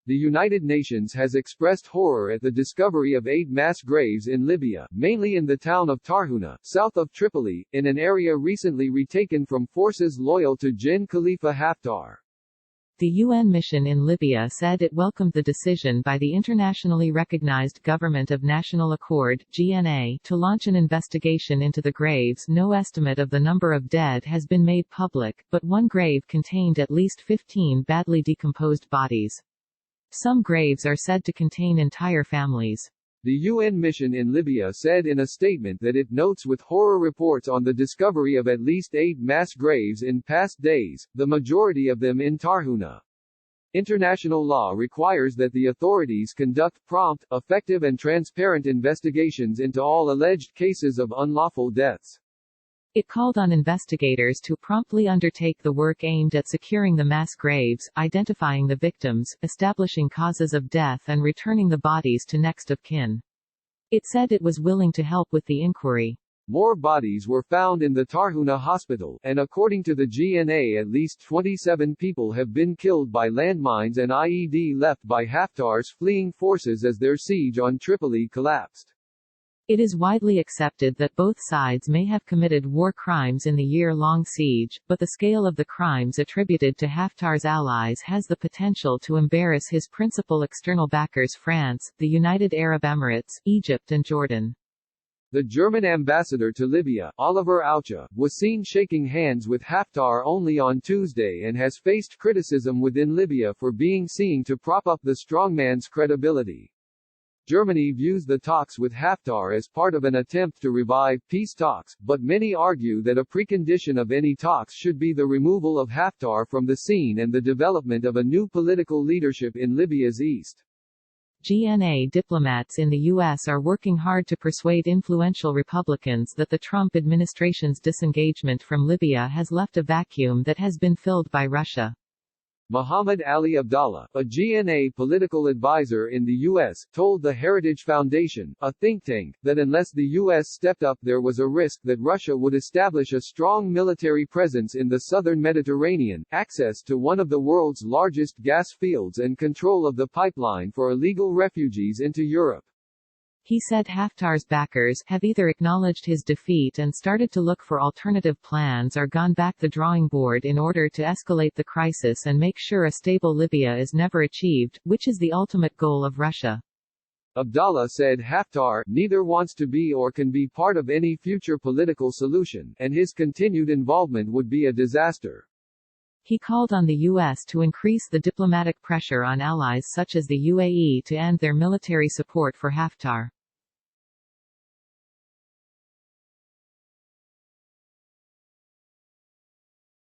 The United Nations has expressed horror at the discovery of 8 mass graves in Libya, mainly in the town of Tarhuna, south of Tripoli, in an area recently retaken from forces loyal to Gen Khalifa Haftar. The UN mission in Libya said it welcomed the decision by the internationally recognized Government of National Accord (GNA) to launch an investigation into the graves. No estimate of the number of dead has been made public, but one grave contained at least 15 badly decomposed bodies. Some graves are said to contain entire families. The UN mission in Libya said in a statement that it notes with horror reports on the discovery of at least 8 mass graves in past days, the majority of them in Tarhuna. International law requires that the authorities conduct prompt, effective and transparent investigations into all alleged cases of unlawful deaths. It called on investigators to promptly undertake the work aimed at securing the mass graves, identifying the victims, establishing causes of death and returning the bodies to next of kin. It said it was willing to help with the inquiry. More bodies were found in the Tarhuna hospital, and according to the GNA at least 27 people have been killed by landmines and IED left by Haftar's fleeing forces as their siege on Tripoli collapsed. It is widely accepted that both sides may have committed war crimes in the year-long siege, but the scale of the crimes attributed to Haftar's allies has the potential to embarrass his principal external backers France, the United Arab Emirates, Egypt and Jordan. The German ambassador to Libya, Oliver Aucha, was seen shaking hands with Haftar only on Tuesday and has faced criticism within Libya for being seen to prop up the strongman's credibility. Germany views the talks with Haftar as part of an attempt to revive peace talks, but many argue that a precondition of any talks should be the removal of Haftar from the scene and the development of a new political leadership in Libya's east. GNA diplomats in the U.S. are working hard to persuade influential Republicans that the Trump administration's disengagement from Libya has left a vacuum that has been filled by Russia. Muhammad Ali Abdallah, a GNA political advisor in the U.S., told the Heritage Foundation, a think tank, that unless the U.S. stepped up there was a risk that Russia would establish a strong military presence in the southern Mediterranean, access to one of the world's largest gas fields and control of the pipeline for illegal refugees into Europe. He said Haftar's backers have either acknowledged his defeat and started to look for alternative plans or gone back the drawing board in order to escalate the crisis and make sure a stable Libya is never achieved, which is the ultimate goal of Russia. Abdallah said Haftar neither wants to be or can be part of any future political solution, and his continued involvement would be a disaster. He called on the U.S. to increase the diplomatic pressure on allies such as the UAE to end their military support for Haftar.